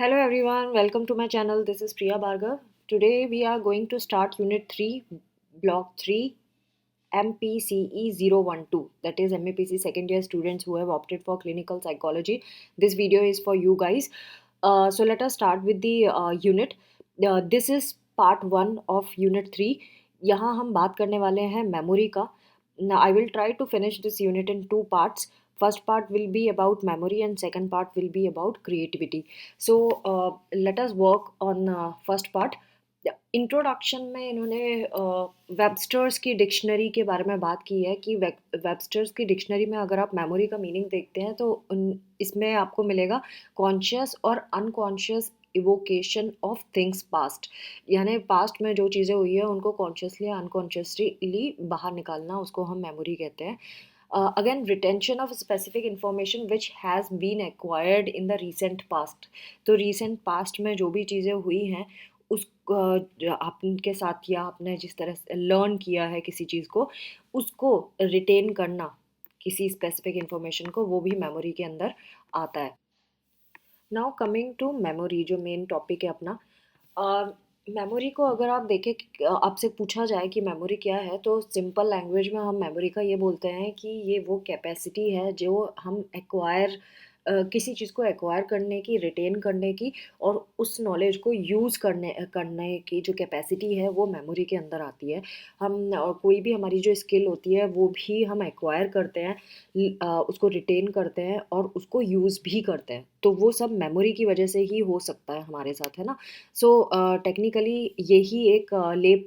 Hello everyone, welcome to my channel. This is Priya Bhargav. Today we are going to start Unit 3, Block 3, MPCE 012. That is MAPC second year students who have opted for clinical psychology. This video is for you guys. So let us start with the unit. This is part 1 of Unit 3. यहाँ हम बात करने वाले हैं memory का. Now I will try to finish this unit in two parts. First part will be about memory and second part will be about creativity. So let us work on first part. Introduction में इन्होंने Webster's की dictionary के बारे में बात की है कि वेबस्टर्स की डिक्शनरी में अगर आप मेमोरी का मीनिंग देखते हैं तो इसमें आपको मिलेगा कॉन्शियस और अनकॉन्शियस इवोकेशन ऑफ थिंग्स पास्ट, यानी पास्ट में जो चीज़ें हुई है उनको कॉन्शियसली या अनकॉन्शियसली बाहर निकालना, उसको हम मेमोरी कहते हैं. Again, retention of specific information which has been acquired in the recent past. तो recent past में जो भी चीज़ें हुई हैं उस आपके साथ या आपने जिस तरह से लर्न किया है किसी चीज़ को, उसको रिटेन करना, किसी स्पेसिफिक इंफॉर्मेशन को, वो भी मेमोरी के अंदर आता है. नाउ कमिंग टू मेमोरी, जो मेन टॉपिक है अपना. मेमोरी को अगर आप देखें, आपसे पूछा जाए कि मेमोरी क्या है, तो सिंपल लैंग्वेज में हम मेमोरी का ये बोलते हैं कि ये वो कैपेसिटी है जो हम एक्वायर किसी चीज़ को एक्वायर करने की, रिटेन करने की और उस नॉलेज को यूज़ करने करने की जो कैपेसिटी है वो मेमोरी के अंदर आती है. हम कोई भी हमारी जो स्किल होती है वो भी हम एक्वायर करते हैं, उसको रिटेन करते हैं और उसको यूज़ भी करते हैं. तो वो सब मेमोरी की वजह से ही हो सकता है हमारे साथ, है ना. सो टेक्निकली यही एक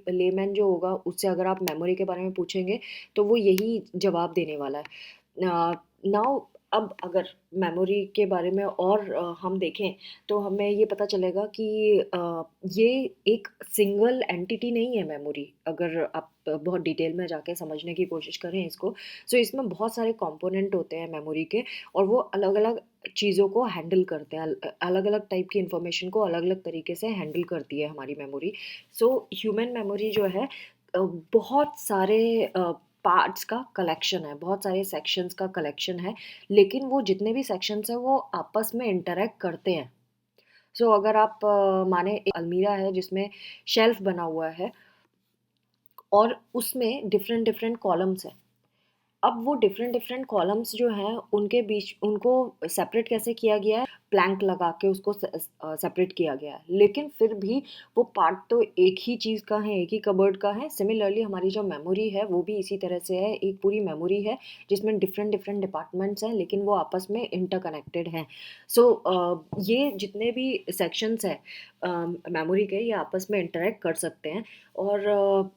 लेमैन जो होगा उससे अगर आप मेमोरी के बारे में पूछेंगे तो वो यही जवाब देने वाला है. नाउ अब अगर मेमोरी के बारे में और हम देखें तो हमें ये पता चलेगा कि ये एक सिंगल एंटिटी नहीं है मेमोरी. अगर आप बहुत डिटेल में जाके समझने की कोशिश करें इसको, सो इसमें बहुत सारे कंपोनेंट होते हैं मेमोरी के और वो अलग अलग चीज़ों को हैंडल करते हैं. अलग अलग टाइप की इंफॉर्मेशन को अलग अलग तरीके से हैंडल करती है हमारी मेमोरी. सो ह्यूमन मेमोरी जो है बहुत सारे पार्ट्स का कलेक्शन है, बहुत सारे सेक्शंस का कलेक्शन है, लेकिन वो जितने भी सेक्शंस हैं वो आपस में इंटरेक्ट करते हैं. सो अगर आप माने एक अलमीरा है जिसमें शेल्फ बना हुआ है और उसमें डिफरेंट डिफरेंट कॉलम्स हैं. अब वो डिफरेंट डिफरेंट कॉलम्स जो हैं उनके बीच उनको सेपरेट कैसे किया गया है, प्लैंक लगा के उसको सेपरेट किया गया है, लेकिन फिर भी वो पार्ट तो एक ही चीज़ का है, एक ही कबर्ड का है. सिमिलरली हमारी जो मेमोरी है वो भी इसी तरह से है, एक पूरी मेमोरी है जिसमें डिफरेंट डिफरेंट डिपार्टमेंट्स हैं लेकिन वो आपस में इंटरकनेक्टेड हैं. सो ये जितने भी सेक्शंस हैं मेमोरी के, ये आपस में इंटरेक्ट कर सकते हैं और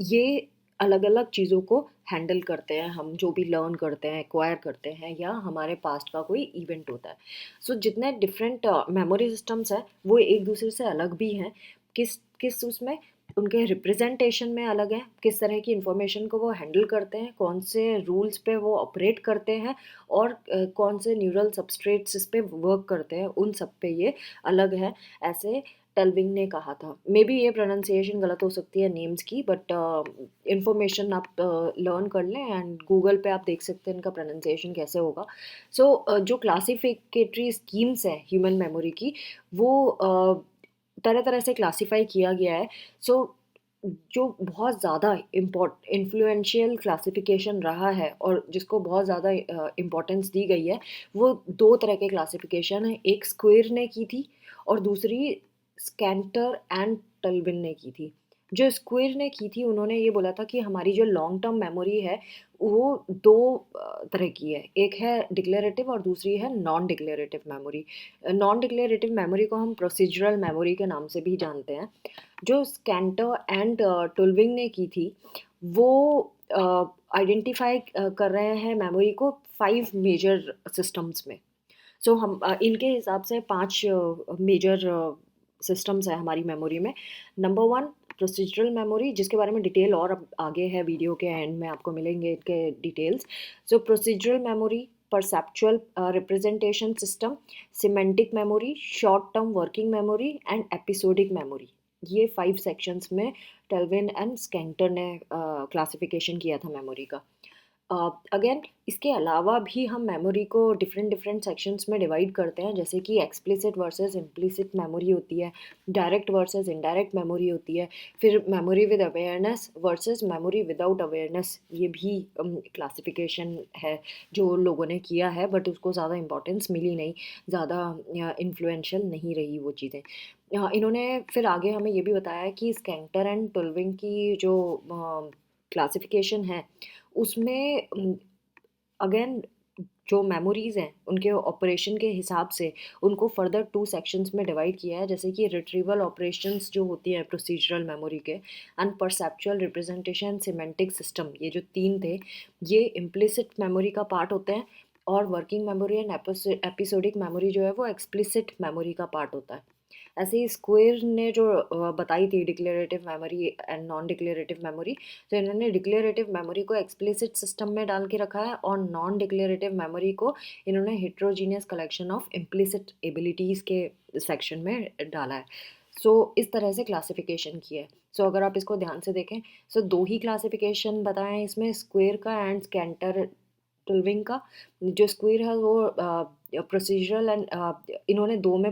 ये अलग अलग चीज़ों को हैंडल करते हैं. हम जो भी लर्न करते हैं, एक्वायर करते हैं, या हमारे पास्ट का कोई इवेंट होता है. सो जितने डिफरेंट मेमोरी सिस्टम्स हैं वो एक दूसरे से अलग भी हैं. किस किस उसमें उनके रिप्रेजेंटेशन में अलग हैं, किस तरह की इंफॉर्मेशन को वो हैंडल करते हैं, कौन से रूल्स पे वो ऑपरेट करते हैं और कौन से न्यूरल सबस्ट्रेट्स इस पे वर्क करते हैं, उन सब पे ये अलग है. ऐसे टेल्विंग ने कहा था. मे बी ये प्रोनाउंसिएशन गलत हो सकती है नेम्स की, बट इन्फॉर्मेशन आप लर्न कर लें एंड गूगल पे आप देख सकते हैं इनका प्रोनाउंसिएशन कैसे होगा. सो जो क्लासिफिकेटरी स्कीम्स है ह्यूमन मेमोरी की, वो तरह तरह से क्लासीफाई किया गया है. सो जो बहुत ज़्यादा इन्फ्लुएंशियल क्लासिफिकेशन रहा है और जिसको बहुत ज़्यादा इम्पोर्टेंस दी गई है, वो दो तरह के क्लासिफिकेशन है. एक स्क्वेर ने की थी और दूसरी स्कैंटर एंड टल्विन ने की थी. जो स्क्वेर ने की थी उन्होंने ये बोला था कि हमारी जो लॉन्ग टर्म मेमोरी है वो दो तरह की है. एक है डिक्लेरेटिव और दूसरी है non declarative memory. Non declarative memory को हम प्रोसीजरल मेमोरी के नाम से भी जानते हैं. जो स्कैंटर एंड टुल्विंग ने की थी वो आइडेंटिफाई कर रहे हैं मेमोरी को 5 मेजर सिस्टम्स में. सो हम इनके हिसाब से 5 मेजर सिस्टम्स हैं हमारी मेमोरी में. नंबर 1 प्रोसीजरल मेमोरी, जिसके बारे में डिटेल और अब आगे है, वीडियो के एंड में आपको मिलेंगे इनके details. So procedural memory, perceptual representation system, semantic memory, short term working memory and episodic memory. ये 5 सेक्शंस में टेल्विन एंड स्कैंटर ने क्लासिफिकेशन किया था मेमोरी का. अगेन इसके अलावा भी हम मेमोरी को डिफरेंट डिफरेंट सेक्शंस में डिवाइड करते हैं, जैसे कि एक्सप्लिसिट वर्सेस इम्प्लिसिट मेमोरी होती है, डायरेक्ट वर्सेस इनडायरेक्ट मेमोरी होती है, फिर memory with awareness versus memory without awareness, ये भी क्लासिफिकेशन है जो लोगों ने किया है, बट उसको ज़्यादा इंपॉर्टेंस मिली नहीं, ज़्यादा इन्फ्लुएंशियल नहीं रही वो चीज़ें। इन्होंने फिर आगे हमें ये भी बताया कि स्केंटर एंड टुल्विंग की जो क्लासिफिकेशन है उसमें अगेन जो मेमोरीज़ हैं उनके ऑपरेशन के हिसाब से उनको फर्दर 2 सेक्शंस में डिवाइड किया है, जैसे कि रिट्रीवल ऑपरेशंस जो होती हैं प्रोसीजरल मेमोरी के, and perceptual representation semantic system, ये जो 3 थे ये इम्प्लिसिट मेमोरी का पार्ट होते हैं, और working memory and episodic memory जो है वो एक्सप्लिसिट मेमोरी का पार्ट होता है। ऐसे ही स्क्वेयर ने जो बताई थी declarative memory and non declarative memory, तो इन्होंने डिक्लेरेटिव मेमोरी को एक्सप्लिसिट सिस्टम में डाल के रखा है, और नॉन डिक्लेरेटिव मेमोरी को इन्होंने heterogeneous collection of implicit abilities के सेक्शन में डाला है। इस तरह से क्लासिफिकेशन की है। अगर आप इसको ध्यान से देखें, दो ही क्लासिफिकेशन बताए हैं इसमें, स्क्वेयर का एंड स्केंटर टुल्विंग का। जो स्क्वेयर है वो प्रोसीजरल एंड इन्होंने दो में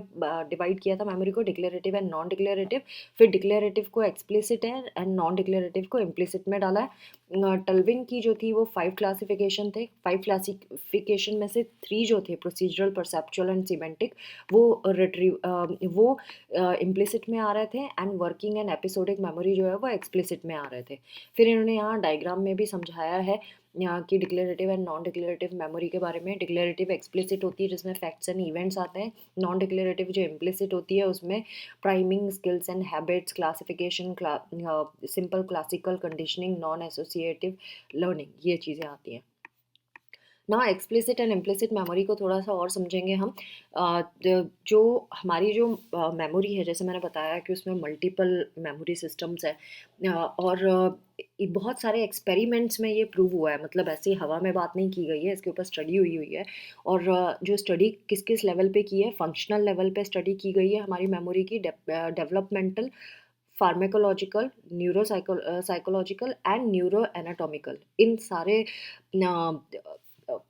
डिवाइड किया था मेमोरी को, डिक्लेरेटिव एंड नॉन डिक्लेरेटिव, फिर डिक्लेरेटिव को एक्सप्लिसिट है एंड नॉन डिक्लेरेटिव को इम्प्लिसिट में डाला है। टल्विंग की जो थी वो 5 क्लासिफिकेशन थे, 5 क्लासिफिकेशन में से 3 जो थे प्रोसीजरल, परसेप्चुअल एंड सिमेंटिक, वो इम्प्लिसिट में आ रहे थे, and working and episodic memory जो है वो एक्सप्लिसिट में आ रहे थे। फिर इन्होंने यहाँ डायग्राम में भी समझाया है यहाँ की declarative and non declarative memory के बारे में। डिक्लेरेटिव एक्सप्लिसिट होती है जिसमें फैक्ट्स एंड इवेंट्स आते हैं, नॉन डिक्लेरेटिव जो इम्प्लिसिट होती है उसमें priming, skills and habits, classification, simple classical conditioning, non associative learning, ये चीज़ें आती हैं ना। एक्सप्लिसिट एंड इम्प्लिसिट मेमोरी को थोड़ा सा और समझेंगे हम। जो हमारी जो मेमोरी है, जैसे मैंने बताया कि उसमें मल्टीपल मेमोरी सिस्टम्स है, और बहुत सारे एक्सपेरिमेंट्स में ये प्रूव हुआ है, मतलब ऐसे ही हवा में बात नहीं की गई है, इसके ऊपर स्टडी हुई हुई है। और जो स्टडी किस किस लेवल पे की है, फंक्शनल लेवल पे स्टडी की गई है हमारी मेमोरी की, developmental, pharmacological, psychological and neuro anatomical, इन सारे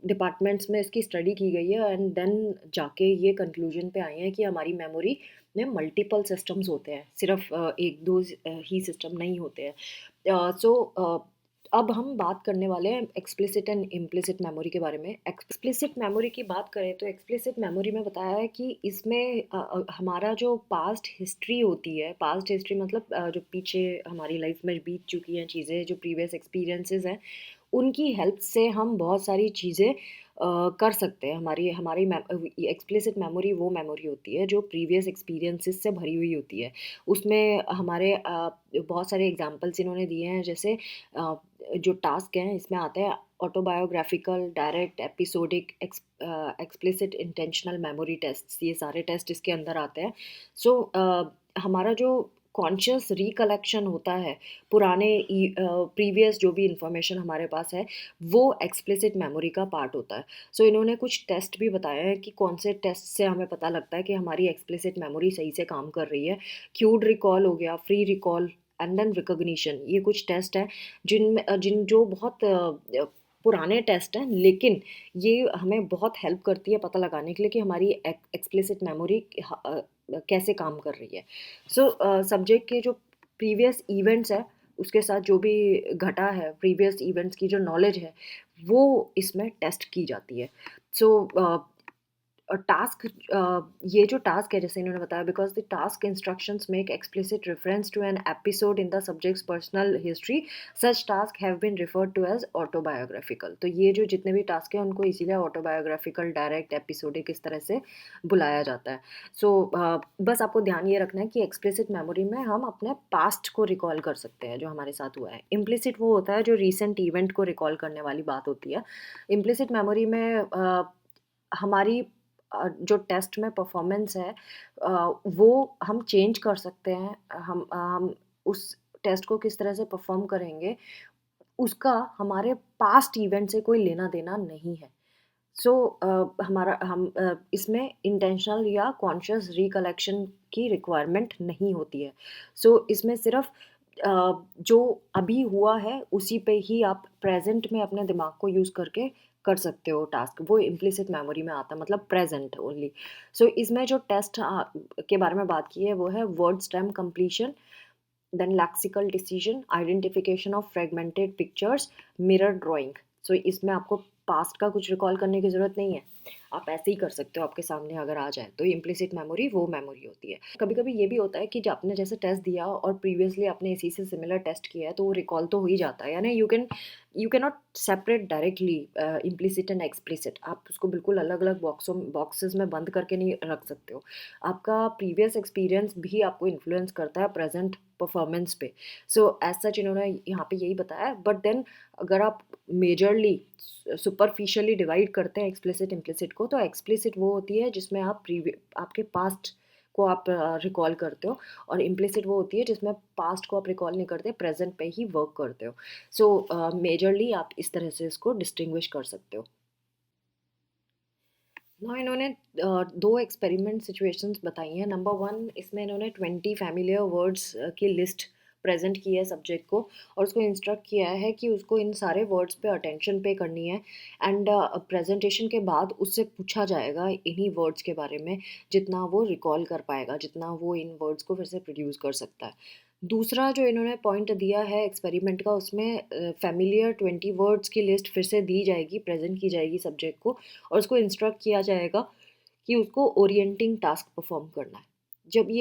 डिपार्टमेंट्स में इसकी स्टडी की गई है, एंड देन जाके ये कंक्लूजन पे आए हैं कि हमारी मेमोरी में मल्टीपल सिस्टम्स होते हैं, सिर्फ एक दो ही सिस्टम नहीं होते हैं। अब हम बात करने वाले हैं एक्सप्लिसिट एंड इम्प्लिसिट मेमोरी के बारे में। एक्सप्लिसिट मेमोरी की बात करें तो एक्सप्लिसिट मेमोरी में बताया है कि इसमें हमारा जो पास्ट हिस्ट्री होती है, पास्ट हिस्ट्री मतलब जो पीछे हमारी लाइफ में बीत चुकी हैं चीज़ें, जो प्रीवियस एक्सपीरियंसेस हैं, उनकी हेल्प से हम बहुत सारी चीज़ें कर सकते हैं। हमारी हमारी एक्सप्लिसिट मेमोरी वो मेमोरी होती है जो प्रीवियस एक्सपीरियंसेस से भरी हुई होती है। उसमें हमारे बहुत सारे एग्जांपल्स इन्होंने दिए हैं, जैसे जो टास्क हैं इसमें आते हैं autobiographical, direct, episodic, explicit, intentional memory test, ये सारे टेस्ट इसके अंदर आते हैं। हमारा जो कॉन्शियस रिकलेक्शन होता है, पुराने प्रीवियस जो भी इंफॉर्मेशन हमारे पास है, वो एक्सप्लिसिट मेमोरी का पार्ट होता है। इन्होंने कुछ टेस्ट भी बताए हैं कि कौन से टेस्ट से हमें पता लगता है कि हमारी एक्सप्लिसिट मेमोरी सही से काम कर रही है। क्यूड रिकॉल हो गया, free recall and then recognition, ये कुछ टेस्ट हैं जिन जो बहुत पुराने टेस्ट हैं, लेकिन ये हमें बहुत हेल्प करती है पता लगाने के लिए कि हमारी एक्सप्लिसिट मेमोरी कैसे काम कर रही है। सब्जेक्ट के जो प्रीवियस इवेंट्स है, उसके साथ जो भी घटा है, प्रीवियस इवेंट्स की जो नॉलेज है, वो इसमें टेस्ट की जाती है। सो टास्क, ये जो टास्क है, जैसे इन्होंने बताया, because the task instructions make explicit reference to an episode in the subjects personal history, such task have been referred to as autobiographical. तो ये जो जितने भी टास्क हैं उनको इसीलिए ऑटोबायोग्राफिकल, डायरेक्ट, एपिसोडिक, इस तरह से बुलाया जाता है। बस आपको ध्यान ये रखना है कि एक्सप्लिसिट मेमोरी में हम अपने पास्ट को रिकॉल कर सकते हैं जो हमारे साथ हुआ है। इम्प्लिसिट वो होता है जो रिसेंट इवेंट को रिकॉल करने वाली बात होती है। इम्प्लिसिट मेमोरी में हमारी जो टेस्ट में परफॉर्मेंस है, वो हम चेंज कर सकते हैं। हम उस टेस्ट को किस तरह से परफॉर्म करेंगे, उसका हमारे पास्ट इवेंट से कोई लेना देना नहीं है। हमारा इसमें इंटेंशनल या कॉन्शियस रिकलेक्शन की रिक्वायरमेंट नहीं होती है। इसमें सिर्फ जो अभी हुआ है उसी पे ही आप प्रेजेंट में अपने दिमाग को यूज़ करके कर सकते हो टास्क, वो इम्प्लिसिट मेमोरी में आता है, मतलब प्रेजेंट ओनली। सो इसमें जो टेस्ट के बारे में बात की है वो है word stem completion, then lexical decision, identification of fragmented pictures, mirror drawing. So इसमें आपको पास्ट का कुछ रिकॉल करने की ज़रूरत नहीं है, आप ऐसे ही कर सकते हो, आपके सामने अगर आ जाए तो। इम्प्लिसिट मेमोरी वो मेमोरी होती है। कभी कभी ये भी होता है कि जब आपने जैसे टेस्ट दिया और प्रीवियसली आपने इसी से सिमिलर टेस्ट किया है तो वो रिकॉल तो हो ही जाता है, यानी you can not separate directly implicit and explicit. आप उसको बिल्कुल अलग अलग बॉक्सेस में बंद करके नहीं रख सकते हो। आपका प्रीवियस एक्सपीरियंस भी आपको इन्फ्लुएंस करता है प्रेजेंट परफॉर्मेंस पे। सो एज सच इन्होंने यहाँ पे यही बताया, बट देन अगर आप मेजरली सुपरफिशियली डिवाइड करते हैं एक्सप्लिसिट इम्प्लिसिट को, तो एक्सप्लिसिट वो होती है जिसमें आप आपके पास्ट को आप रिकॉल करते हो, और इम्प्लिसिट वो होती है जिसमें पास्ट को आप रिकॉल नहीं करते, प्रेजेंट पे ही वर्क करते हो। सो मेजरली आप इस तरह से इसको डिस्टिंग्विश कर सकते हो। ना इन्होंने दो एक्सपेरिमेंट सिचुएशंस बताई हैं। नंबर वन, इसमें इन्होंने 20 फैमिलियर वर्ड्स की लिस्ट प्रेजेंट की है सब्जेक्ट को, और उसको इंस्ट्रक्ट किया है कि उसको इन सारे वर्ड्स पे अटेंशन पे करनी है, एंड प्रेजेंटेशन के बाद उससे पूछा जाएगा इन्हीं वर्ड्स के बारे में, जितना वो रिकॉल कर पाएगा, जितना वो इन वर्ड्स को फिर से प्रोड्यूस कर सकता है। दूसरा जो इन्होंने पॉइंट दिया है एक्सपेरिमेंट का, उसमें फैमिलियर 20 वर्ड्स की लिस्ट फिर से दी जाएगी, प्रेजेंट की जाएगी सब्जेक्ट को, और उसको इंस्ट्रक्ट किया जाएगा कि उसको ओरिएंटिंग टास्क परफॉर्म करना है। जब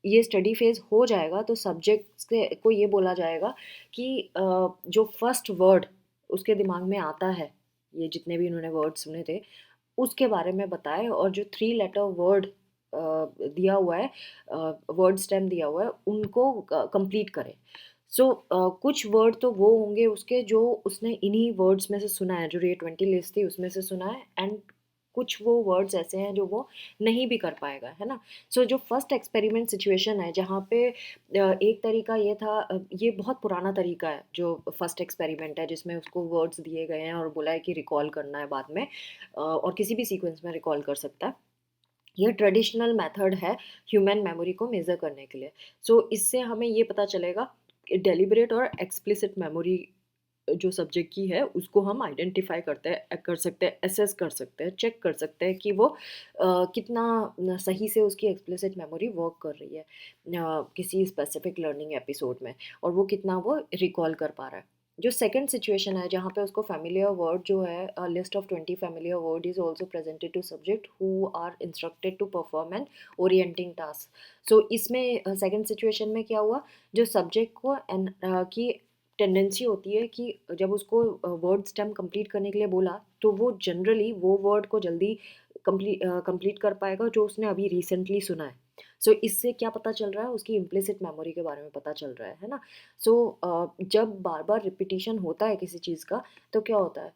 ये स्टडी फेज हो जाएगा तो सब्जेक्ट को ये बोला जाएगा कि जो फर्स्ट वर्ड उसके दिमाग में आता है, ये जितने भी उन्होंने वर्ड सुने थे उसके बारे में बताए, और जो 3 लेटर वर्ड दिया हुआ है, वर्ड स्टेम दिया हुआ है, उनको कंप्लीट करें। कुछ वर्ड तो वो होंगे उसके जो उसने इन्हीं वर्ड्स में से सुना है, जो ये 20 लिस्ट थी उसमें से सुना है, एंड कुछ वो वर्ड्स ऐसे हैं जो वो नहीं भी कर पाएगा, है ना। जो फर्स्ट एक्सपेरिमेंट सिचुएशन है जहाँ पे एक तरीका ये था, ये बहुत पुराना तरीका है जो फर्स्ट एक्सपेरिमेंट है, जिसमें उसको वर्ड्स दिए गए हैं और बोला है कि रिकॉल करना है बाद में, और किसी भी सीक्वेंस में रिकॉल कर सकता है। ये ट्रेडिशनल मेथड है ह्यूमन मेमोरी को मेज़र करने के लिए। इससे हमें ये पता चलेगा कि डेलिब्रेट और एक्सप्लिसिट मेमोरी जो सब्जेक्ट की है उसको हम आइडेंटिफाई कर सकते हैं, एसेस कर सकते हैं, चेक कर सकते हैं कि वो कितना सही से उसकी एक्सप्लिसिट मेमोरी वर्क कर रही है किसी स्पेसिफिक लर्निंग एपिसोड में, और वो कितना वो रिकॉल कर पा रहा है। जो सेकंड सिचुएशन है जहाँ पे उसको फैमिलियर वर्ड जो है, list of 20 familiar word is also presented to subject who are instructed to perform an orienting task. इसमें सेकंड सिचुएशन में क्या हुआ, जो सब्जेक्ट को की टेंडेंसी होती है कि जब उसको वर्ड स्टेम कंप्लीट करने के लिए बोला तो वो जनरली वो वर्ड को जल्दी कंप्लीट कर पाएगा जो उसने अभी रिसेंटली सुना है। इससे क्या पता चल रहा है, उसकी इम्प्लिसिट मेमोरी के बारे में पता चल रहा है ना। जब बार बार रिपीटिशन होता है किसी चीज़ का तो क्या होता है,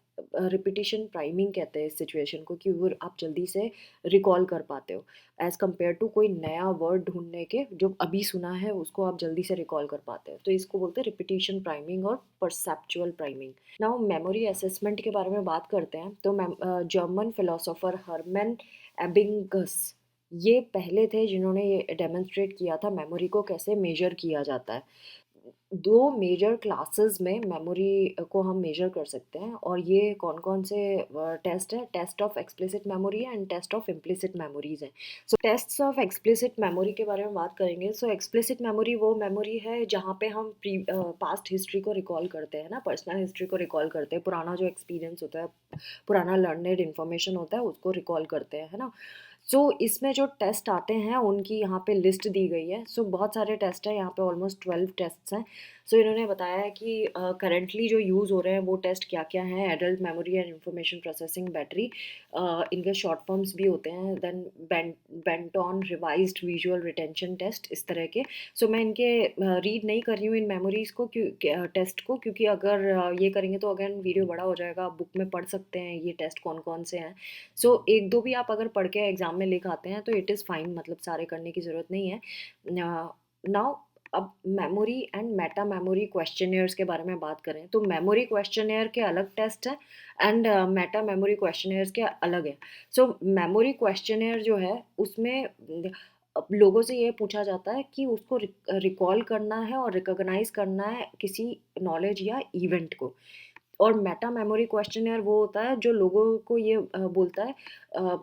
रिपीटिशन प्राइमिंग कहते हैं इस सिचुएशन को, कि वो आप जल्दी से रिकॉल कर पाते हो एज़ कम्पेयर टू कोई नया वर्ड ढूंढने के जो अभी सुना है उसको आप जल्दी से रिकॉल कर पाते हो। तो इसको बोलते हैं रिपीटिशन प्राइमिंग और perceptual priming. Now memory assessment के बारे में बात करते हैं तो जर्मन फिलोसोफर हर्मन एबिंगस ये पहले थे जिन्होंने ये डेमोन्स्ट्रेट किया था मेमोरी को कैसे मेजर किया जाता है। दो मेजर क्लासेस में मेमोरी को हम मेजर कर सकते हैं, और ये कौन कौन से टेस्ट है, टेस्ट ऑफ एक्सप्लिसिट मेमोरी है and test of implicit memories हैं। टेस्ट्स ऑफ एक्सप्लिसिट मेमोरी के बारे में बात करेंगे। एक्सप्लिसिट मेमोरी वो मेमोरी है जहाँ पे हम पास्ट हिस्ट्री को रिकॉल करते हैं ना, पर्सनल हिस्ट्री को रिकॉल करते हैं, पुराना जो एक्सपीरियंस होता है, पुराना लर्नेड इन्फॉर्मेशन होता है उसको रिकॉल करते हैं, है ना। इसमें जो टेस्ट आते हैं उनकी यहाँ पे लिस्ट दी गई है। बहुत सारे टेस्ट हैं यहाँ पे, ऑलमोस्ट 12 टेस्ट्स हैं। इन्होंने बताया है कि करंटली जो यूज़ हो रहे हैं वो टेस्ट क्या क्या हैं। Adult memory and information processing battery, इनके शॉर्ट फॉर्म्स भी होते हैं, then Benton revised visual retention test, इस तरह के। मैं इनके रीड नहीं कर रही हूँ इन मेमोरीज को टेस्ट को, क्योंकि अगर ये करेंगे तो अगेन वीडियो बड़ा हो जाएगा, आप बुक में पढ़ सकते हैं ये टेस्ट कौन कौन से हैं। एक दो भी आप अगर पढ़ के एग्जाम में लिख आते हैं तो इट इज़ फाइन, मतलब सारे करने की ज़रूरत नहीं है। नाउ अब memory and Meta memory questionnaires के बारे में बात करें तो मेमोरी क्वेश्चनियर के अलग टेस्ट है एंड मेटा मेमोरी क्वेश्चनियर्स के अलग है। मेमोरी क्वेश्चनियर जो है उसमें अब लोगों से ये पूछा जाता है कि उसको रिकॉल करना है और रिकॉग्नाइज करना है किसी नॉलेज या इवेंट को। और मेटा मेमोरी क्वेश्चनर वो होता है जो लोगों को ये बोलता है अ,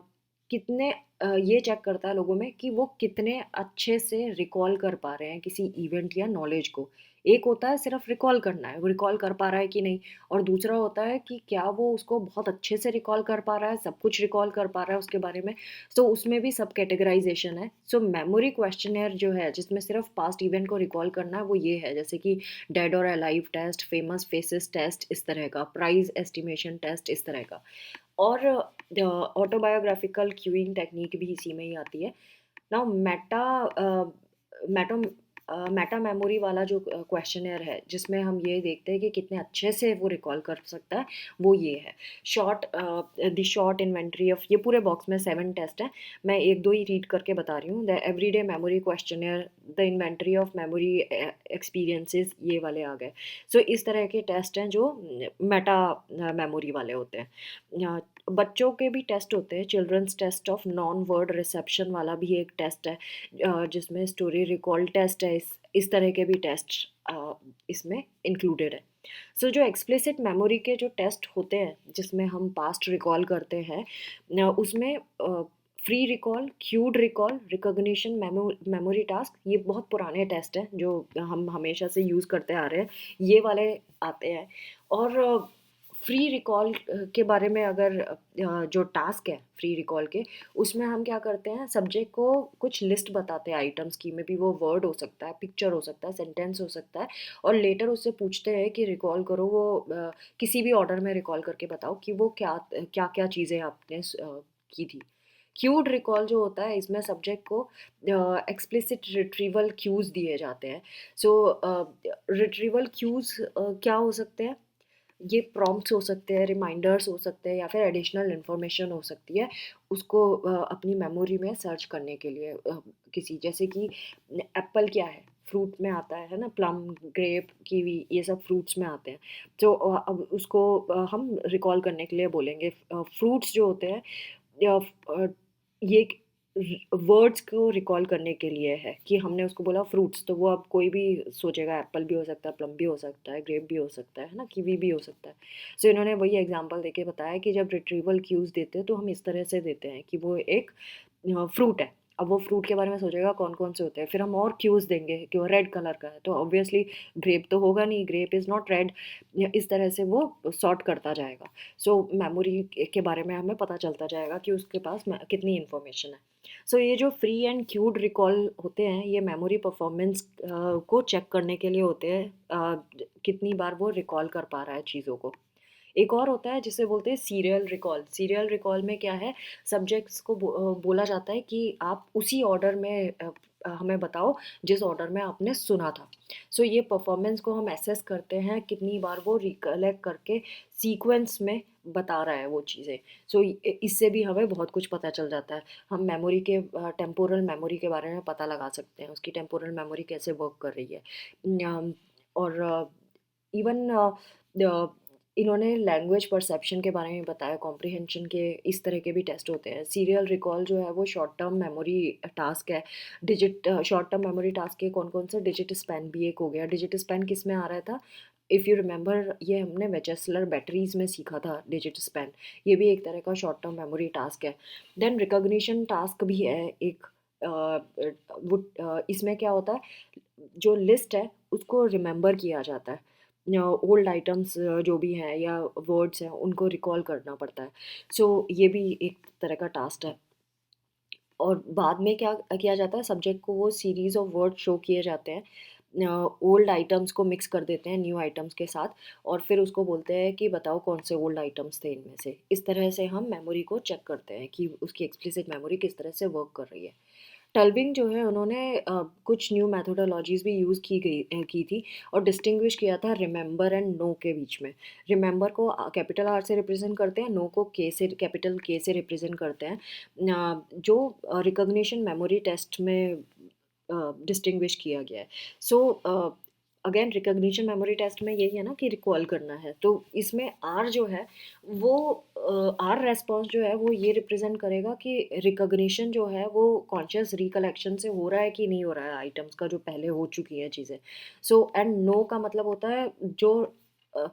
कितने ये चेक करता है लोगों में कि वो कितने अच्छे से रिकॉल कर पा रहे हैं किसी इवेंट या नॉलेज को। एक होता है सिर्फ रिकॉल करना है, वो रिकॉल कर पा रहा है कि नहीं, और दूसरा होता है कि क्या वो उसको बहुत अच्छे से रिकॉल कर पा रहा है, सब कुछ रिकॉल कर पा रहा है उसके बारे में। सो उसमें भी सब कैटेगराइजेशन है। सो मेमोरी क्वेश्चनर जो है जिसमें सिर्फ पास्ट इवेंट को रिकॉल करना है वो ये है, जैसे कि डेड और alive test, famous faces test, इस तरह का प्राइज एस्टिमेशन टेस्ट, इस तरह का। और ऑटोबायोग्राफिकल क्यूइंग टेक्निक भी इसी में ही आती है। नाउ मेटा मेटा मेमोरी वाला जो क्वेश्चनर है जिसमें हम ये देखते हैं कि कितने अच्छे से वो रिकॉल कर सकता है, वो ये है। Short the short inventory of, ये पूरे बॉक्स में 7 टेस्ट हैं, मैं एक दो ही रीड करके बता रही हूँ। The everyday memory questionnaire, the inventory of memory experiences, ये वाले आ गए। सो इस तरह के टेस्ट हैं जो मेटा मेमोरी वाले होते हैं। बच्चों के भी टेस्ट होते हैं, children's test of non word reception वाला भी एक टेस्ट है, जिसमें स्टोरी रिकॉल टेस्ट है, इस तरह के भी टेस्ट इसमें इंक्लूडेड है। सो जो एक्सप्लिसिट मेमोरी के जो टेस्ट होते हैं जिसमें हम पास्ट रिकॉल करते हैं, उसमें free recall, cued recall, recognition, memory task, ये बहुत पुराने टेस्ट हैं जो हम हमेशा से यूज़ करते आ रहे हैं, ये वाले आते हैं। और फ्री रिकॉल के बारे में अगर जो टास्क है फ्री रिकॉल के, उसमें हम क्या करते हैं, सब्जेक्ट को कुछ लिस्ट बताते हैं आइटम्स की, में भी वो वर्ड हो सकता है, पिक्चर हो सकता है, सेंटेंस हो सकता है, और लेटर उससे पूछते हैं कि रिकॉल करो वो किसी भी ऑर्डर में रिकॉल करके बताओ कि वो क्या क्या क्या चीज़ें आपने की थी। क्यूड रिकॉल जो होता है इसमें सब्जेक्ट को एक्सप्लिसिट रिट्रीवल क्यूज दिए जाते हैं। सो रिट्रीवल क्यूज क्या हो सकते हैं, ये प्रॉम्प्ट्स हो सकते हैं, रिमाइंडर्स हो सकते हैं, या फिर एडिशनल इन्फॉर्मेशन हो सकती है उसको अपनी मेमोरी में सर्च करने के लिए। किसी, जैसे कि एप्पल क्या है, फ्रूट में आता है ना, प्लम, ग्रेप, कीवी, ये सब फ्रूट्स में आते हैं। तो अब उसको हम रिकॉल करने के लिए बोलेंगे। फ्रूट्स जो होते हैं ये वर्ड्स को रिकॉल करने के लिए है कि हमने उसको बोला फ्रूट्स, तो वो अब कोई भी सोचेगा एप्पल भी हो सकता है, प्लम भी हो सकता है, ग्रेप भी हो सकता है ना, कीवी भी हो सकता है। सो इन्होंने वही एग्जांपल देके बताया कि जब रिट्रीवल क्यूज देते हैं तो हम इस तरह से देते हैं कि वो एक फ्रूट है। अब वो फ्रूट के बारे में सोचेगा कौन कौन से होते हैं, फिर हम और क्यूज देंगे कि वो रेड कलर का है, तो ऑब्वियसली ग्रेप तो होगा नहीं, ग्रेप इज़ नॉट रेड। इस तरह से वो सॉर्ट करता जाएगा। सो मेमोरी के बारे में हमें पता चलता जाएगा कि उसके पास कितनी इन्फॉर्मेशन है। सो ये जो फ्री एंड क्यूड रिकॉल होते हैं ये मेमोरी परफॉर्मेंस को चेक करने के लिए होते हैं, कितनी बार वो रिकॉल कर पा रहा है चीज़ों को। एक और होता है जिसे बोलते हैं सीरियल रिकॉल। सीरियल रिकॉल में क्या है, सब्जेक्ट्स को बोला जाता है कि आप उसी ऑर्डर में हमें बताओ जिस ऑर्डर में आपने सुना था। सो ये परफॉर्मेंस को हम एसेस करते हैं कितनी बार वो रिकलेक्ट करके सीक्वेंस में बता रहा है वो चीज़ें। सो इससे भी हमें बहुत कुछ पता चल जाता है। हम मेमोरी के टेम्पोरल मेमोरी के बारे में पता लगा सकते हैं, उसकी टेम्पोरल मेमोरी कैसे वर्क कर रही है। और इवन इन्होंने लैंग्वेज परसेप्शन के बारे में बताया, कॉम्प्रिहेंशन के, इस तरह के भी टेस्ट होते हैं। सीरियल रिकॉल जो है वो शॉर्ट टर्म मेमोरी टास्क है। शॉर्ट टर्म मेमोरी टास्क के कौन कौन से, डिजिट स्पैन भी एक हो गया। डिजिट स्पैन किस में आ रहा था, इफ़ यू रिमेंबर, ये हमने वेचेसलर बैटरीज में सीखा था डिजिट स्पैन। ये भी एक तरह का शॉर्ट टर्म मेमोरी टास्क है। देन रिकॉग्निशन टास्क भी है एक। इसमें क्या होता है, जो लिस्ट है उसको रिमेंबर किया जाता है, ओल्ड आइटम्स जो भी हैं या वर्ड्स हैं उनको रिकॉल करना पड़ता है। सो ये भी एक तरह का टास्क है। और बाद में क्या किया जाता है, सब्जेक्ट को वो सीरीज ऑफ वर्ड शो किए जाते हैं, ओल्ड आइटम्स को मिक्स कर देते हैं न्यू आइटम्स के साथ, और फिर उसको बोलते हैं कि बताओ कौन से ओल्ड आइटम्स थे इनमें से। इस तरह से हम मेमोरी को चेक करते हैं कि उसकी एक्सप्लिसिट मेमोरी किस तरह से वर्क कर रही है। टल्विंग जो है उन्होंने कुछ न्यू मेथोडोलॉजीज़ भी यूज़ की थी और डिस्टिंग्विश किया था रिमेंबर एंड नो के बीच में। रिमेंबर को कैपिटल आर से रिप्रेजेंट करते हैं, नो को के से, कैपिटल के से रिप्रेजेंट करते हैं। जो रिकॉग्निशन मेमोरी टेस्ट में डिस्टिंग्विश किया गया है। So again recognition memory test में यही है ना कि रिकॉल करना है, तो इसमें आर जो है वो आर रेस्पॉन्स जो है वो ये रिप्रेजेंट करेगा कि रिकॉग्निशन जो है वो कॉन्शियस रिकलेक्शन से हो रहा है कि नहीं हो रहा है आइटम्स का जो पहले हो चुकी हैं चीज़ें। सो एंड नो का मतलब होता है जो अ,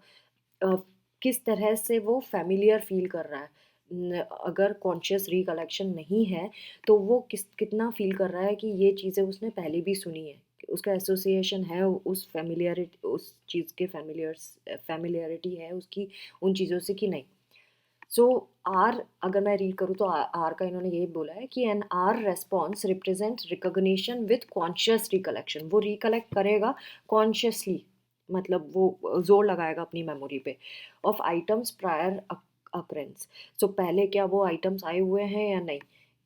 अ, किस तरह से वो फ़ैमिलियर फ़ील कर रहा है। अगर कॉन्शियस रिकलेक्शन नहीं है, तो वो कितना फ़ील कर रहा है कि ये चीज़ें उसने पहले भी सुनी है। उसका एसोसिएशन है उस उस चीज़ के फ़ैमिलियरिटी है उसकी उन चीज़ों से कि नहीं। सो आर अगर मैं रीड करूँ तो आर का इन्होंने यही बोला है कि an R response represent recognition with conscious recollection. वो रिकलेक्ट करेगा कॉन्शियसली, मतलब वो जोर लगाएगा अपनी मेमोरी पे of items prior occurrence. So पहले क्या वो आइटम्स आए हुए हैं या नहीं।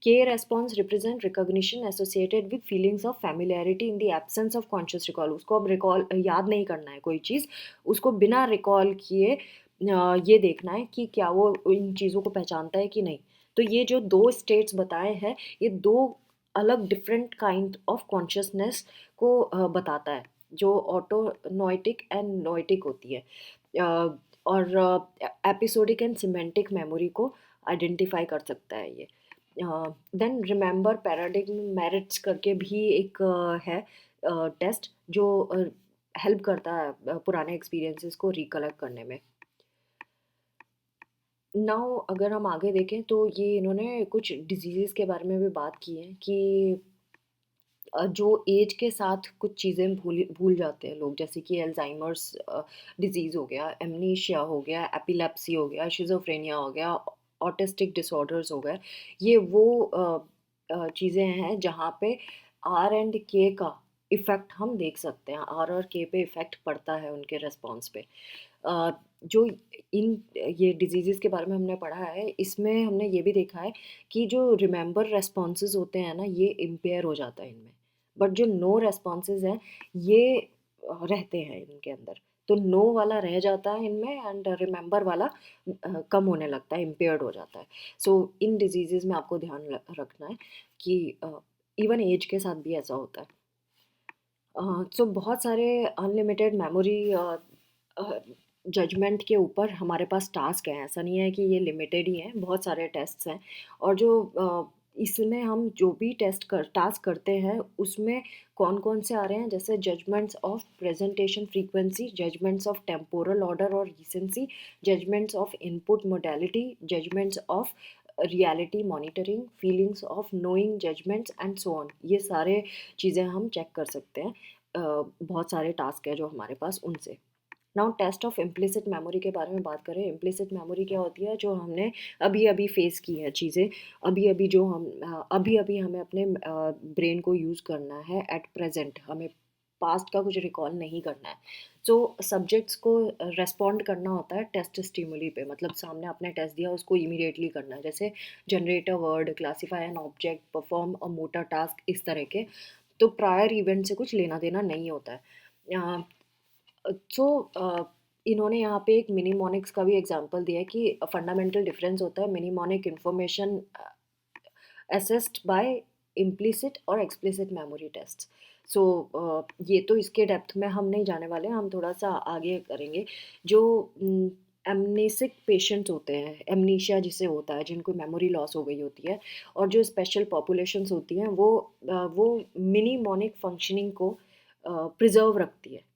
के response represent recognition associated with feelings of familiarity in the absence of conscious recall. उसको अब रिकॉल याद नहीं करना है कोई चीज़, उसको बिना रिकॉल किए ये देखना है कि क्या वो इन चीज़ों को पहचानता है कि नहीं। तो ये जो दो स्टेट्स बताए हैं, ये दो अलग डिफरेंट काइंड ऑफ कॉन्शियसनेस को बताता है, जो ऑटोनोइटिक एंड नोइटिक होती है। और एपिसोडिक एंड सिमेंटिक मेमोरी को आइडेंटिफाई कर सकता है ये। देन रिमेंबर पैराडिग्म मेरिट्स करके भी एक है टेस्ट जो हेल्प करता है पुराने एक्सपीरियंसेस को रिकलेक्ट करने में। नाउ अगर हम आगे देखें तो ये इन्होंने कुछ डिजीज़ के बारे में भी बात की है कि जो एज के साथ कुछ चीज़ें भूल भूल जाते हैं लोग, जैसे कि अल्जाइमर्स डिजीज़ हो गया, एमनीशिया हो गया, एपिलेप्सी हो गया, शिज़ोफ्रेनिया हो गया, ऑटिस्टिक डिसऑर्डर्स हो गए। ये वो चीज़ें हैं जहाँ पे आर एंड के का इफ़ेक्ट हम देख सकते हैं। आर और के पे इफ़ेक्ट पड़ता है उनके रिस्पॉन्स पे। जो इन ये डिजीज़ेज़ के बारे में हमने पढ़ा है, इसमें हमने ये भी देखा है कि जो रिमेंबर रेस्पॉन्सेज़ होते हैं ना, ये इम्पेयर हो जाता है इनमें। बट जो नो रेस्पॉन्सेज़ हैं, ये रहते हैं इनके अंदर। तो नो वाला रह जाता है इनमें एंड रिमेंबर वाला कम होने लगता है, इम्पेयर्ड हो जाता है। सो इन डिजीज़ेज़ में आपको ध्यान रखना है कि इवन एज के साथ भी ऐसा होता है। सो बहुत सारे अनलिमिटेड मेमोरी जजमेंट के ऊपर हमारे पास टास्क हैं। ऐसा नहीं है कि ये लिमिटेड ही हैं, बहुत सारे टेस्ट्स हैं। और जो इसमें हम जो भी टास्क करते हैं उसमें कौन कौन से आ रहे हैं, जैसे judgements of presentation frequency, judgements of temporal order और recency, judgements of input modality, judgements of reality monitoring, feelings of knowing, judgements and so on. ये सारे चीज़ें हम चेक कर सकते हैं। बहुत सारे टास्क है जो हमारे पास उनसे। Now test of implicit memory के बारे में बात करें। इम्प्लिसिट मेमोरी क्या होती है, जो हमने अभी अभी फेस की है चीज़ें, अभी अभी जो हम अभी अभी हमें अपने ब्रेन को यूज़ करना है एट प्रेजेंट, हमें पास्ट का कुछ रिकॉल नहीं करना है। सो सब्जेक्ट्स को रेस्पॉन्ड करना होता है टेस्ट स्टिमुली पे, मतलब सामने आपने टेस्ट दिया उसको इमीडिएटली करना है, जैसे generate a word, classify an object, perform a motor task, इस तरह के। तो प्रायर इवेंट से कुछ लेना देना नहीं होता है। सो इन्होंने यहाँ पे एक मिनीमोनिक्स का भी एग्जांपल दिया है कि फंडामेंटल डिफरेंस होता है मिनीमोनिक इन्फॉर्मेशन असेस्ड बाय इम्प्लिसिट और एक्सप्लिसिट मेमोरी टेस्ट। सो ये तो इसके डेप्थ में हम नहीं जाने वाले, हम थोड़ा सा आगे करेंगे। जो एमनेसिक पेशेंट्स होते हैं, एमनीशिया जिसे होता है, जिनको मेमोरी लॉस हो गई होती है, और जो स्पेशल पॉपुलेशंस होती हैं वो मिनीमोनिक फंक्शनिंग को प्रिजर्व रखती है।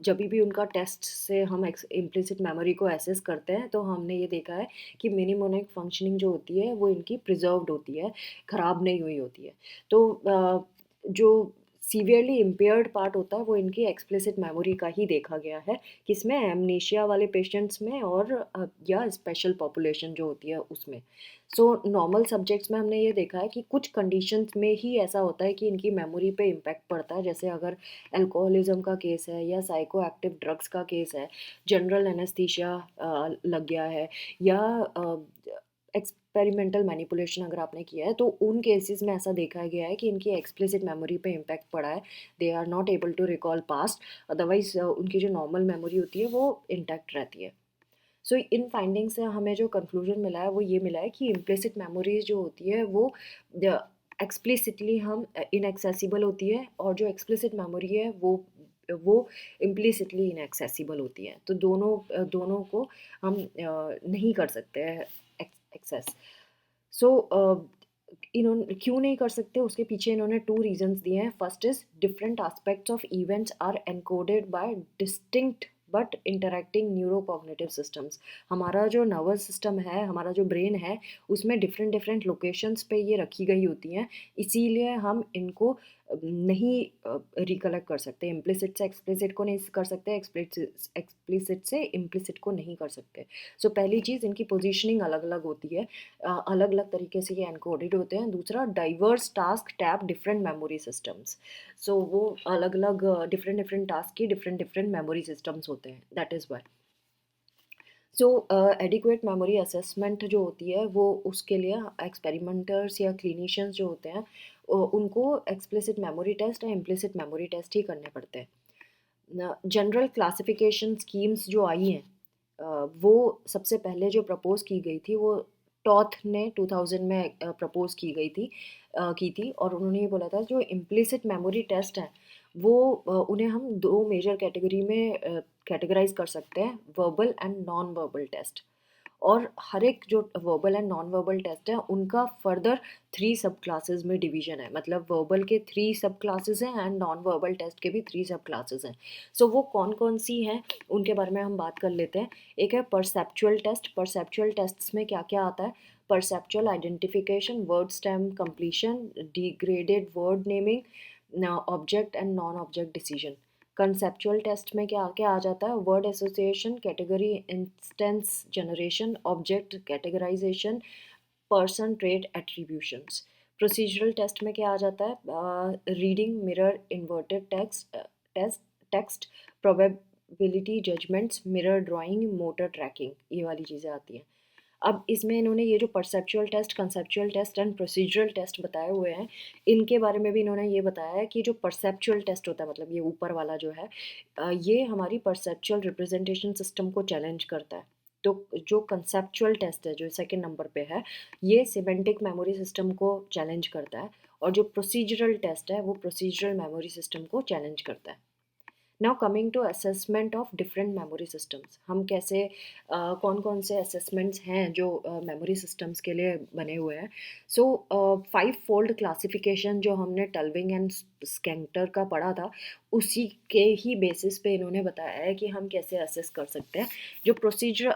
जभी भी उनका टेस्ट से हम इम्प्लिसिट मेमोरी को एसेस करते हैं तो हमने ये देखा है कि मिनीमोनिक फंक्शनिंग जो होती है वो इनकी प्रिजर्व्ड होती है, ख़राब नहीं हुई होती है। तो जो सीवियरली इम्पेयर्ड पार्ट होता है वो इनकी एक्सप्लिसिट मेमोरी का ही देखा गया है, किसमें, एमनीशिया वाले पेशेंट्स में और या स्पेशल पॉपुलेशन जो होती है उसमें। सो नॉर्मल सब्जेक्ट्स में हमने ये देखा है कि कुछ कंडीशंस में ही ऐसा होता है कि इनकी मेमोरी पे इम्पैक्ट पड़ता है, जैसे अगर अल्कोहलिज्म का केस है या साइको एक्टिव ड्रग्स का केस है, जनरल एनेस्थीसिया लग गया है, या एक्सपेरिमेंटल मैनिपुलेशन अगर आपने किया है, तो उन केसेस में ऐसा देखा गया है कि इनकी एक्सप्लिसिट मेमोरी पे इम्पैक्ट पड़ा है। They are not able to recall past, otherwise उनकी जो नॉर्मल मेमोरी होती है वो इंटैक्ट रहती है। सो इन फाइंडिंग से हमें जो कंक्लूजन मिला है वो ये मिला है कि इम्प्लिसिट मेमोरीज जो होती है वो एक्सप्लिसिटली हम इनएक्सेसिबल होती है, और जो एक्सप्लिसिट मेमोरी है वो इम्प्लिसिटली इनएक्सेसिबल होती है। तो दोनों को हम नहीं कर सकते हैं एक्सेस। सो इन्होंने क्यों नहीं कर सकते, उसके पीछे इन्होंने टू रीजंस दिए हैं। First is different aspects of events are encoded by distinct but interacting neurocognitive systems. हमारा जो नर्वस सिस्टम है, हमारा जो ब्रेन है, उसमें डिफरेंट डिफरेंट लोकेशंस पे ये रखी गई होती हैं, इसीलिए हम इनको नहीं रिकलेक्ट कर सकते। इम्प्लिसिट से एक्सप्लिसिट को नहीं कर सकते, एक्सप्लिसिट से इम्प्लिसिट को नहीं कर सकते। सो पहली चीज़, इनकी पोजीशनिंग अलग अलग होती है, अलग अलग तरीके से ये एनकोडेड होते हैं। दूसरा, diverse task tap different memory systems. So वो अलग अलग डिफरेंट डिफरेंट टास्क की डिफरेंट डिफरेंट मेमोरी सिस्टम्स होते हैं, that is why. So adequate memory assessment जो होती है, वो उसके लिए एक्सपेरिमेंटर्स या क्लिनिशियंस जो होते हैं, उनको एक्सप्लिसिट मेमोरी टेस्ट या इम्प्लिसिट मेमोरी टेस्ट ही करने पड़ते हैं। जनरल क्लासिफिकेशन स्कीम्स जो आई हैं, वो सबसे पहले जो प्रपोज की गई थी, वो टॉथ ने 2000 में प्रपोज की थी, और उन्होंने ये बोला था जो इम्प्लिसिट मेमोरी टेस्ट है, वो उन्हें हम दो मेजर कैटेगरी में कैटेगराइज कर सकते हैं, verbal and non verbal test. और हर एक जो verbal and non verbal test है, उनका फर्दर 3 सब क्लासेस में डिवीजन है। मतलब वर्बल के 3 सब क्लासेस हैं एंड नॉन वर्बल टेस्ट के भी 3 सब क्लासेस हैं। सो वो कौन कौन सी हैं, उनके बारे में हम बात कर लेते हैं। एक है परसेप्चुअल टेस्ट। परसेप्चुअल टेस्ट्स में क्या क्या आता है? Perceptual identification, word stem completion, degraded word naming, object and non object decision. Conceptual test में क्या क्या आ जाता है? Word association, category instance generation, object categorisation, person trait attributions. Procedural test में क्या आ जाता है? Reading, mirror, inverted text, probability judgements, mirror drawing, motor tracking, ये वाली चीज़ें आती हैं। अब इसमें इन्होंने ये जो perceptual test, conceptual test and procedural test बताए हुए हैं, इनके बारे में भी इन्होंने ये बताया है कि जो परसेप्चुअल टेस्ट होता है, मतलब ये ऊपर वाला जो है, ये हमारी परसेप्चुअल रिप्रेजेंटेशन सिस्टम को चैलेंज करता है। तो जो कंसेप्चुअल टेस्ट है, जो सेकंड नंबर पे है, ये सिमेंटिक मेमोरी सिस्टम को चैलेंज करता है, और जो प्रोसीजरल टेस्ट है, वो प्रोसीजरल मेमोरी सिस्टम को चैलेंज करता है। Now coming to assessment of different memory systems, हम कैसे कौन कौन से असेसमेंट्स हैं जो मेमोरी सिस्टम्स के लिए बने हुए हैं। सो 5 फोल्ड क्लासिफिकेशन जो हमने टल्विंग एंड स्केंटर का पढ़ा था, उसी के ही बेसिस पे इन्होंने बताया है कि हम कैसे असेस कर सकते हैं। जो प्रोसीजर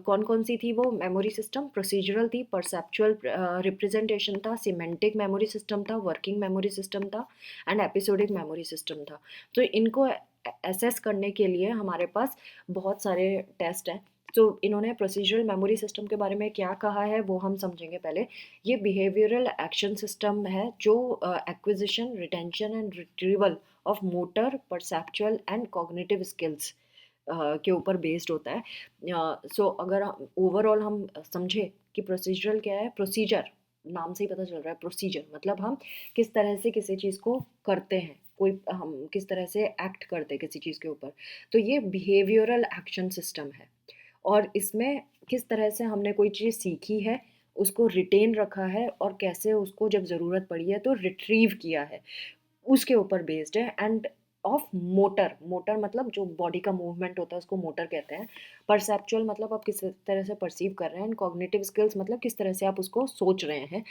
कौन कौन सी थी वो मेमोरी सिस्टम? प्रोसीजरल थी, परसेप्चुअल रिप्रेजेंटेशन था, सिमेंटिक मेमोरी सिस्टम था, वर्किंग मेमोरी सिस्टम था, एंड एपिसोडिक मेमोरी सिस्टम था। तो इनको एसेस करने के लिए हमारे पास बहुत सारे टेस्ट हैं। तो इन्होंने प्रोसीजरल मेमोरी सिस्टम के बारे में क्या कहा है, वो हम समझेंगे पहले। ये बिहेवियरल एक्शन सिस्टम है जो acquisition, retention and retrieval of motor, perceptual and cognitive skills के ऊपर बेस्ड होता है। सो अगर ओवरऑल हम समझे कि प्रोसीजरल क्या है, प्रोसीजर नाम से ही पता चल रहा है। प्रोसीजर मतलब हम किस तरह से किसी चीज़ को करते हैं, कोई हम किस तरह से एक्ट करते हैं किसी चीज़ के ऊपर। तो ये बिहेवियरल एक्शन सिस्टम है, और इसमें किस तरह से हमने कोई चीज़ सीखी है, उसको रिटेन रखा है, और कैसे उसको जब ज़रूरत पड़ी है तो रिट्रीव किया है, उसके ऊपर बेस्ड है। एंड ऑफ मोटर, मोटर मतलब जो बॉडी का मूवमेंट होता है उसको मोटर कहते हैं। परसेप्चुअल मतलब आप किस तरह से परसीव कर रहे हैं, एंड कॉग्निटिव स्किल्स मतलब किस तरह से आप उसको सोच रहे हैं।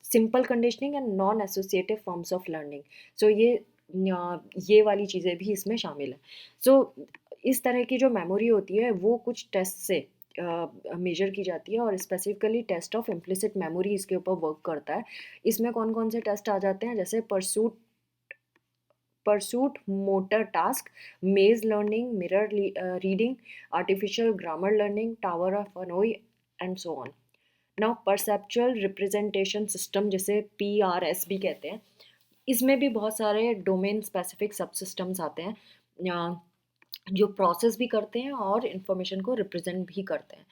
Simple conditioning and non associative forms of learning. So ये वाली चीज़ें भी इसमें शामिल है। सो इस तरह की जो मेमोरी होती है वो कुछ टेस्ट से मेजर की जाती है, और specifically test of implicit memory इसके ऊपर वर्क करता है। इसमें कौन कौन से टेस्ट आ जाते हैं? जैसे परसूट, मोटर टास्क, मेज learning, mirror reading, artificial grammar learning, tower of Anoa'i, and so on. Now perceptual representation system, जिसे PRS भी कहते हैं, इसमें भी बहुत सारे डोमेन स्पेसिफिक सब सिस्टम्स आते हैं, जो प्रोसेस भी करते हैं और इंफॉर्मेशन को रिप्रेजेंट भी करते हैं।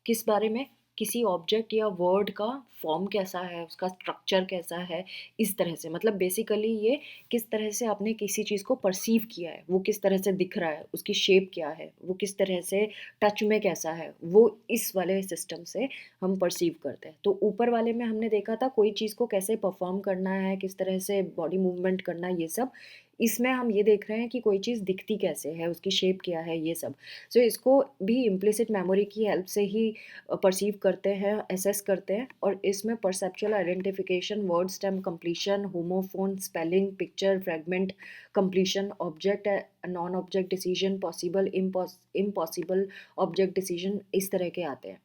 किस बारे में? किसी ऑब्जेक्ट या वर्ड का फॉर्म कैसा है, उसका स्ट्रक्चर कैसा है, इस तरह से। मतलब बेसिकली ये किस तरह से आपने किसी चीज़ को परसीव किया है, वो किस तरह से दिख रहा है, उसकी शेप क्या है, वो किस तरह से टच में कैसा है, वो इस वाले सिस्टम से हम परसीव करते हैं। तो ऊपर वाले में हमने देखा था कोई चीज़ को कैसे परफॉर्म करना है, किस तरह से बॉडी मूवमेंट करना है, ये सब। इसमें हम ये देख रहे हैं कि कोई चीज़ दिखती कैसे है, उसकी शेप क्या है, ये सब। सो इसको भी इम्प्लिसिट मेमोरी की हेल्प से ही परसीव करते हैं, एसेस करते हैं। और इसमें perceptual identification, word stem completion, homophone spelling, picture fragment completion, object non object decision, possible impossible object decision, इस तरह के आते हैं।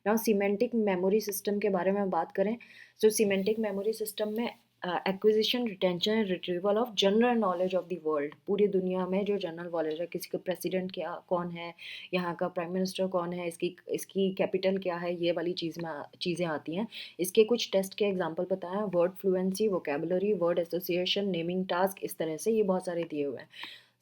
नाउ सिमेंटिक मेमोरी सिस्टम के बारे में बात करें, तो सिमेंटिक मेमोरी सिस्टम में acquisition, retention and retrieval of general knowledge of the world. पूरी दुनिया में जो जनरल नॉलेज है, किसी का प्रेसिडेंट क्या कौन है, यहाँ का प्राइम मिनिस्टर कौन है, इसकी इसकी कैपिटल क्या है, ये वाली चीज़ें आती हैं। इसके कुछ टेस्ट के एग्जांपल बताएं, word fluency, vocabulary, word association, naming task, इस तरह से ये बहुत सारे दिए हुए हैं।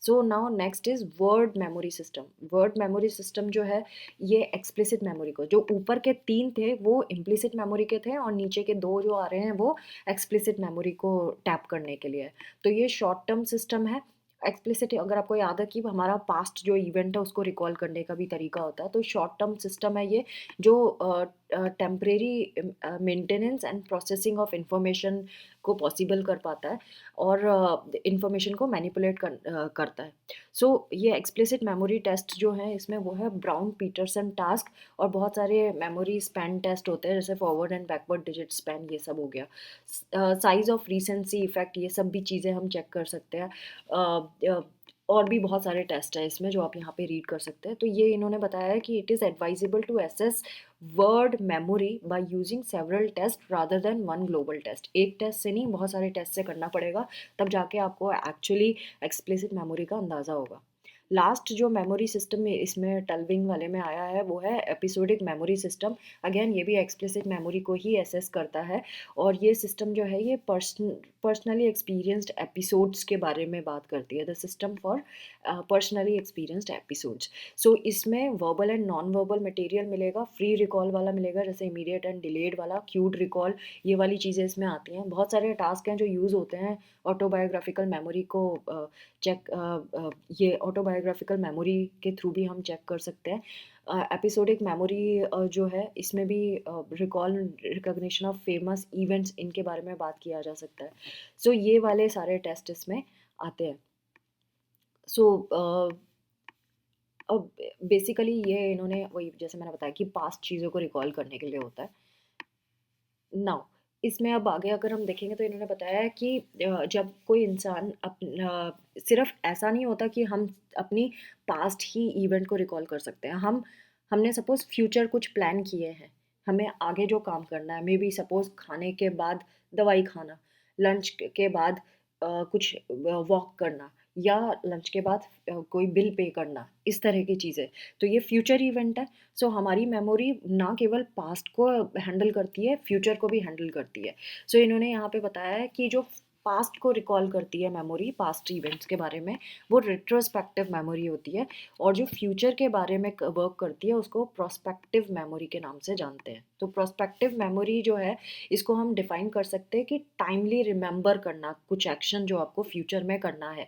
So now next is word memory system. Word memory system जो है, ये एक्सप्लिसिट मेमोरी को, जो ऊपर के 3 थे वो इम्प्लिसिट मेमोरी के थे, और नीचे के 2 जो आ रहे हैं वो एक्सप्लिसिट मेमोरी को टैप करने के लिए है। तो ये शॉर्ट टर्म सिस्टम है। एक्सप्लिसिट, अगर आपको याद है कि हमारा पास्ट जो इवेंट है उसको रिकॉल करने का भी तरीका होता है, तो शॉर्ट टर्म सिस्टम है ये, जो temporary maintenance and processing of information को पॉसिबल कर पाता है, और इंफॉर्मेशन को मैनिपुलेट करता है। सो ये एक्सप्लिसिट मेमोरी टेस्ट जो है, इसमें वो है ब्राउन पीटरसन टास्क, और बहुत सारे मेमोरी स्पैन टेस्ट होते हैं, जैसे forward and backward digit span, ये सब हो गया। साइज ऑफ रीसेंसी इफेक्ट, ये सब भी चीज़ें हम चेक कर सकते हैं। और भी बहुत सारे टेस्ट हैं इसमें जो आप यहाँ पे रीड कर सकते हैं। तो ये इन्होंने बताया है कि it is advisable to assess word memory by using several test rather than one global test. एक टेस्ट से नहीं, बहुत सारे टेस्ट से करना पड़ेगा, तब जाके आपको एक्चुअली एक्सप्लिसिट मेमोरी का अंदाज़ा होगा। लास्ट जो मेमोरी सिस्टम में इसमें टल्विंग वाले में आया है वो है एपिसोडिक मेमोरी सिस्टम। अगेन ये भी एक्सप्लिसिट मेमोरी को ही एसेस करता है, और ये सिस्टम जो है ये पर्सनली एक्सपीरियंस्ड एपिसोड्स के बारे में बात करती है। The system for personally experienced episodes. So इसमें verbal and non verbal material मिलेगा, फ्री रिकॉल वाला मिलेगा, जैसे इमीडिएट एंड डिलेड वाला, क्यूड रिकॉल, ये वाली चीज़ें इसमें आती हैं। बहुत सारे टास्क हैं जो यूज़ होते हैं ऑटोबायोग्राफिकल मेमोरी को ये ऑटोबायोग्राफिकल मेमोरी के थ्रू भी हम चेक कर सकते हैं। एपिसोडिक मेमोरी जो है, इसमें भी recall, recognition of famous events, इनके बारे में बात किया जा सकता है। सो ये वाले सारे टेस्ट इसमें आते हैं। सो अब बेसिकली ये इन्होंने वही, जैसे मैंने बताया कि पास्ट चीज़ों को रिकॉल करने के लिए होता है। नाउ इसमें अब आगे अगर हम देखेंगे, तो इन्होंने बताया है कि जब कोई इंसान सिर्फ ऐसा नहीं होता कि हम अपनी पास्ट ही इवेंट को रिकॉल कर सकते हैं। हमने सपोज फ्यूचर कुछ प्लान किए हैं, हमें आगे जो काम करना है, मे बी सपोज खाने के बाद दवाई खाना, लंच के बाद कुछ वॉक करना, या लंच के बाद कोई बिल पे करना, इस तरह की चीज़ें। तो ये फ्यूचर इवेंट है। सो हमारी मेमोरी ना केवल पास्ट को हैंडल करती है, फ्यूचर को भी हैंडल करती है। सो इन्होंने यहाँ पे बताया है कि जो पास्ट को रिकॉल करती है मेमोरी, पास्ट इवेंट्स के बारे में, वो रिट्रोस्पेक्टिव मेमोरी होती है, और जो फ्यूचर के बारे में वर्क करती है उसको प्रोस्पेक्टिव मेमोरी के नाम से जानते हैं। तो प्रोस्पेक्टिव मेमोरी जो है, इसको हम डिफाइन कर सकते हैं कि टाइमली रिमेंबर करना कुछ एक्शन जो आपको फ्यूचर में करना है।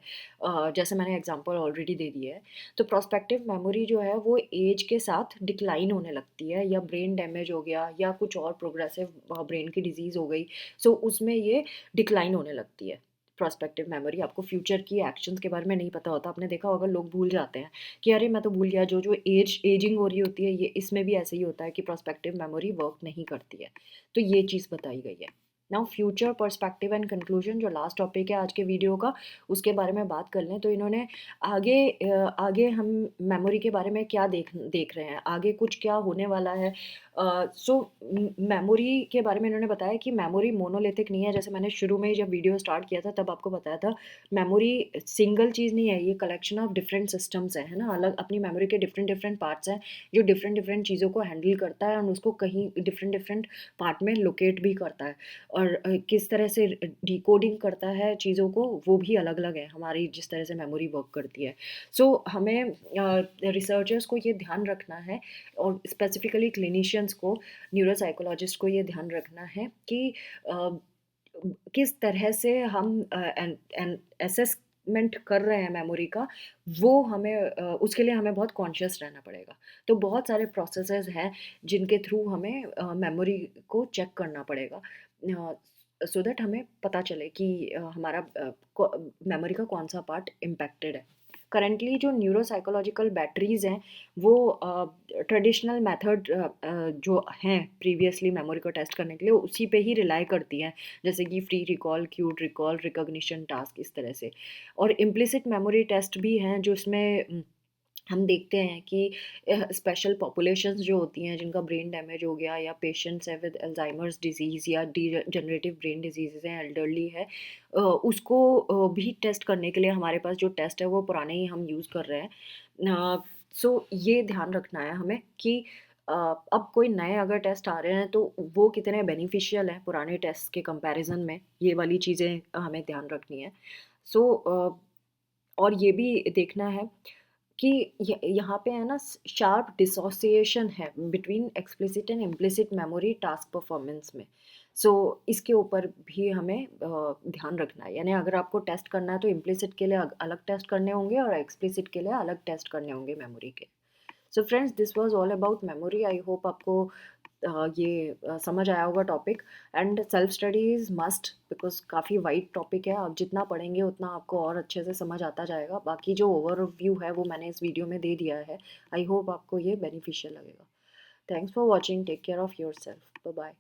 जैसे मैंने एग्जांपल ऑलरेडी दे दिया है। तो प्रोस्पेक्टिव मेमोरी जो है वो एज के साथ डिक्लाइन होने लगती है, या ब्रेन डैमेज हो गया, या कुछ और प्रोग्रेसिव ब्रेन की डिजीज़ हो गई, सो उसमें ये डिक्लाइन होने लगती है। प्रोस्पेक्टिव मेमोरी, आपको फ्यूचर की एक्शंस के बारे में नहीं पता होता, आपने देखा होगा लोग भूल जाते हैं कि अरे मैं तो भूल गया। जो जो एजिंग हो रही होती है, ये इसमें भी ऐसे ही होता है कि प्रोस्पेक्टिव मेमोरी वर्क नहीं करती है। तो ये चीज़ बताई गई है। Now future perspective and conclusion, जो लास्ट टॉपिक है आज के वीडियो का, उसके बारे में बात कर लें। तो इन्होंने आगे हम मेमोरी के बारे में क्या देख रहे हैं, आगे कुछ क्या होने वाला है। सो मेमोरी के बारे में इन्होंने बताया कि मेमोरी मोनोलिथिक नहीं है। जैसे मैंने शुरू में जब वीडियो स्टार्ट किया था तब आपको बताया था, मेमोरी सिंगल चीज़ नहीं है, ये कलेक्शन ऑफ डिफरेंट सिस्टम्स है ना। अलग अपनी मेमोरी के डिफरेंट डिफरेंट पार्ट्स हैं, जो डिफरेंट डिफरेंट चीज़ों को हैंडल करता है, और उसको कहीं डिफरेंट डिफरेंट पार्ट में लोकेट भी करता है। और किस तरह से डिकोडिंग करता है चीज़ों को, वो भी अलग अलग है हमारी जिस तरह से मेमोरी वर्क करती है। सो हमें रिसर्चर्स को ये ध्यान रखना है, और स्पेसिफिकली क्लिनिशियंस को, न्यूरोसाइकोलॉजिस्ट को ये ध्यान रखना है कि अ, किस तरह से हम असेसमेंट कर रहे हैं मेमोरी का, वो हमें उसके लिए हमें बहुत कॉन्शियस रहना पड़ेगा। तो बहुत सारे प्रोसेसेस हैं जिनके थ्रू हमें मेमोरी को चेक करना पड़ेगा, सो दैट हमें पता चले कि हमारा मेमोरी का कौन सा पार्ट इम्पैक्टेड है। करंटली जो न्यूरोसाइकोलॉजिकल बैटरीज हैं, वो ट्रेडिशनल मेथड जो हैं प्रीवियसली मेमोरी को टेस्ट करने के लिए, उसी पे ही रिलाई करती हैं, जैसे कि free recall, cued recall, recognition task, इस तरह से। और इम्प्लिसिट मेमोरी टेस्ट भी हैं जो इसमें हम देखते हैं कि स्पेशल पॉपुलेशंस जो होती हैं जिनका ब्रेन डैमेज हो गया, या पेशेंट्स हैं विद अल्जाइमर्स डिजीज़, या डीजनरेटिव ब्रेन डिजीज़ हैं, एल्डरली है, उसको भी टेस्ट करने के लिए हमारे पास जो टेस्ट है वो पुराने ही हम यूज़ कर रहे हैं। सो ये ध्यान रखना है हमें कि अब कोई नए अगर टेस्ट आ रहे हैं तो वो कितने बेनिफिशियल हैं पुराने टेस्ट के कंपैरिजन में, ये वाली चीज़ें हमें ध्यान रखनी है। सो और ये भी देखना है कि यहाँ पे है ना, शार्प डिसोसिएशन है between explicit and implicit memory task performance में। सो इसके ऊपर भी हमें ध्यान रखना है, यानी अगर आपको टेस्ट करना है तो इम्प्लिसिट के लिए अलग टेस्ट करने होंगे और एक्सप्लिसिट के लिए अलग टेस्ट करने होंगे मेमोरी के। So friends, this was all about memory. I hope आपको ये समझ आया होगा topic. And self study is must, because काफ़ी वाइड टॉपिक है, आप जितना पढ़ेंगे उतना आपको और अच्छे से समझ आता जाएगा। बाकी जो ओवरव्यू है वो मैंने इस वीडियो में दे दिया है। आई होप आपको ये बेनिफिशियल लगेगा। Thanks for watching, take care of yourself, bye bye.